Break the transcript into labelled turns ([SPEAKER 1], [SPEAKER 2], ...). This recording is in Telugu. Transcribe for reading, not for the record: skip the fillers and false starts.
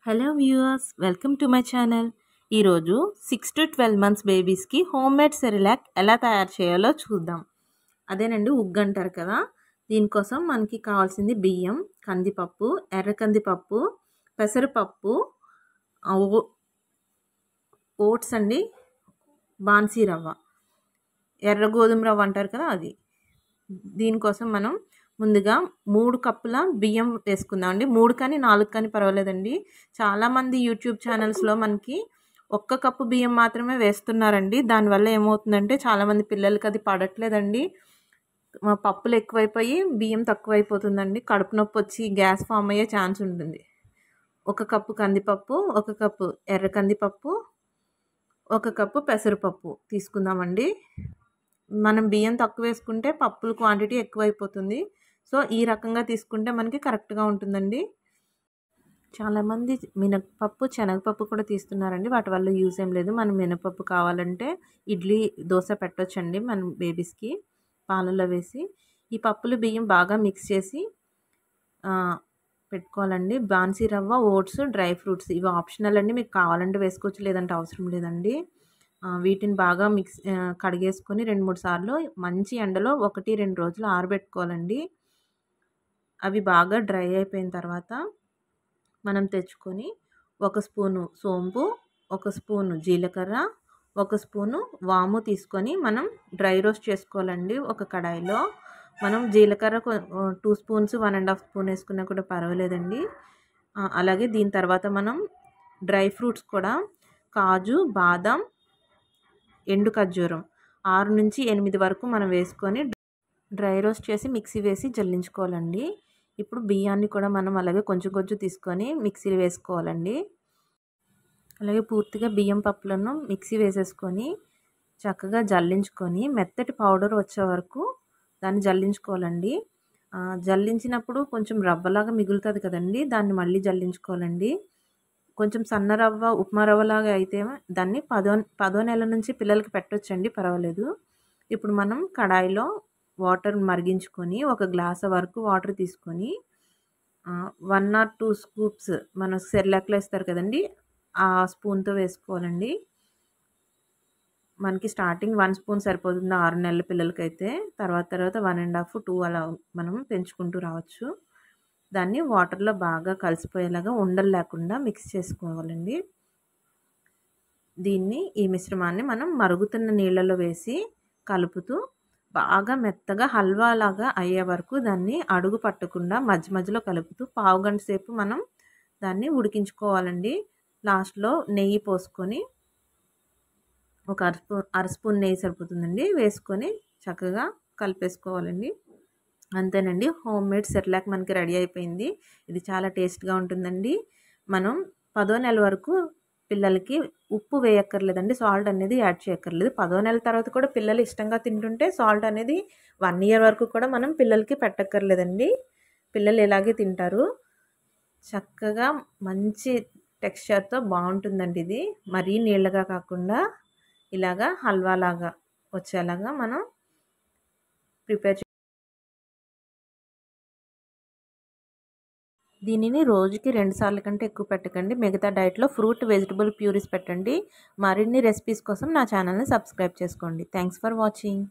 [SPEAKER 1] Hello viewers, welcome to my channel. ఈరోజు 6 to 12 months బేబీస్కి హోమ్ మేడ్ సెరిలాక్ ఎలా తయారు చేయాలో చూద్దాం. అదేనండి ఉగ్గు అంటారు కదా. దీనికోసం మనకి కావాల్సింది బియ్యం, కందిపప్పు, ఎర్ర కందిపప్పు, పెసరపప్పు, ఓట్స్ అండి, బాన్సీ రవ్వ, ఎర్ర గోధుమ రవ్వ అంటారు కదా అది. దీనికోసం మనం ముందుగా 3 కప్పుల బియ్యం వేసుకుందాం అండి. 3 కానీ 4 కానీ పర్వాలేదండి. చాలామంది యూట్యూబ్ ఛానల్స్లో మనకి 1 కప్పు బియ్యం మాత్రమే వేస్తున్నారండి. దానివల్ల ఏమవుతుందంటే చాలామంది పిల్లలకి అది పడట్లేదండి. పప్పులు ఎక్కువైపోయి బియ్యం తక్కువైపోతుందండి. కడుపు నొప్పి వచ్చి గ్యాస్ ఫామ్ అయ్యే ఛాన్స్ ఉంటుంది. 1 కప్పు కందిపప్పు, 1 కప్పు ఎర్ర కందిపప్పు, 1 కప్పు పెసరపప్పు తీసుకుందామండి. మనం బియ్యం తక్కువ వేసుకుంటే పప్పుల క్వాంటిటీ ఎక్కువైపోతుంది. సో ఈ రకంగా తీసుకుంటే మనకి కరెక్ట్గా ఉంటుందండి. చాలామంది మినపప్పు, శనగపప్పు కూడా తీస్తున్నారండి. వాటి వల్ల యూజ్ ఏం లేదు. మనం మినపప్పు కావాలంటే ఇడ్లీ, దోశ పెట్టొచ్చండి మన బేబీస్కి పాలలో వేసి. ఈ పప్పులు బియ్యం బాగా మిక్స్ చేసి పెట్టుకోవాలండి. బాన్సీ రవ్వ, ఓట్స్, డ్రై ఫ్రూట్స్ ఇవి ఆప్షనల్ అండి. మీకు కావాలంటే వేసుకోవచ్చు, లేదంటే అవసరం లేదండి. వీటిని బాగా కడిగేసుకొని 2-3 సార్లు మంచి ఎండలో 1-2 రోజులు ఆరబెట్టుకోవాలండి. అవి బాగా డ్రై అయిపోయిన తర్వాత మనం తెచ్చుకొని 1 స్పూను సోంపు, 1 స్పూను జీలకర్ర, 1 స్పూను వాము తీసుకొని మనం డ్రై రోస్ట్ చేసుకోవాలండి. ఒక కడాయిలో మనం జీలకర్ర 2 స్పూన్స్, 1.5 స్పూన్ వేసుకున్నా కూడా పర్వాలేదండి. అలాగే దీని తర్వాత మనం డ్రై ఫ్రూట్స్ కూడా కాజు, బాదం, ఎండు ఖర్జూరం 6-8 వరకు మనం వేసుకొని డ్రై రోస్ట్ చేసి మిక్సీ వేసి జల్లించుకోవాలండి. ఇప్పుడు బియ్యాన్ని కూడా మనం అలాగే కొంచెం కొంచెం తీసుకొని మిక్సీ వేసుకోవాలండి. అలాగే పూర్తిగా బియ్యం పప్పులను మిక్సీ వేసేసుకొని చక్కగా జల్లించుకొని మెత్తటి పౌడర్ వచ్చే వరకు దాన్ని జల్లించుకోవాలండి. జల్లించినప్పుడు కొంచెం రవ్వలాగా మిగులుతుంది కదండి, దాన్ని మళ్ళీ జల్లించుకోవాలండి. కొంచెం సన్న రవ్వ, ఉప్మా రవ్వలాగా అయితే దాన్ని పదో నెల నుంచి పిల్లలకి పెట్టొచ్చండి, పర్వాలేదు. ఇప్పుడు మనం కడాయిలో వాటర్ మరిగించుకొని 1 గ్లాస్ వరకు వాటర్ తీసుకొని 1 or 2 స్కూప్స్ మనం సెర్లాక్లో వేస్తారు కదండి, ఆ స్పూన్తో వేసుకోవాలండి. మనకి స్టార్టింగ్ 1 స్పూన్ సరిపోతుంది 6 నెలల పిల్లలకైతే. తర్వాత 1.5, 2 అలా మనం పెంచుకుంటూ రావచ్చు. దాన్ని వాటర్లో బాగా కలిసిపోయేలాగా ఉండలు లేకుండా మిక్స్ చేసుకోవాలండి. ఈ మిశ్రమాన్ని మనం మరుగుతున్న నీళ్ళలో వేసి కలుపుతూ బాగా మెత్తగా హల్వా లాగా అయ్యే వరకు దాన్ని అడుగు పట్టకుండా మధ్య మధ్యలో కలుపుతూ పావుగంట సేపు మనం దాన్ని ఉడికించుకోవాలండి. లాస్ట్లో నెయ్యి పోసుకొని ఒక అర స్పూన్ నెయ్యి సరిపోతుందండి, వేసుకొని చక్కగా కలిపేసుకోవాలండి. అంతేనండి, హోమ్ మేడ్ సెర్లాక్ మనకి రెడీ అయిపోయింది. ఇది చాలా టేస్ట్గా ఉంటుందండి. మనం 10వ నెల వరకు పిల్లలకి ఉప్పు వేయక్కర్లేదండి, సాల్ట్ అనేది యాడ్ చేయక్కర్లేదు. 10వ నెల తర్వాత కూడా పిల్లలు ఇష్టంగా తింటుంటే సాల్ట్ అనేది 1 year వరకు కూడా మనం పిల్లలకి పెట్టక్కర్లేదండి. పిల్లలు ఇలాగే తింటారు. చక్కగా మంచి టెక్స్చర్తో బాగుంటుందండి. ఇది మరీ నీళ్ళగా కాకుండా ఇలాగా హల్వా లాగా వచ్చేలాగా మనం ప్రిపేర్ దీనిని రోజుకి 2 సార్లు కంటే ఎక్కువ పెట్టకండి. మిగతా డైట్లో ఫ్రూట్, వెజిటబుల్ ప్యూరీస్ పెట్టండి. మరిన్ని రెసిపీస్ కోసం నా ఛానల్ని సబ్స్క్రైబ్ చేసుకోండి. Thanks for watching.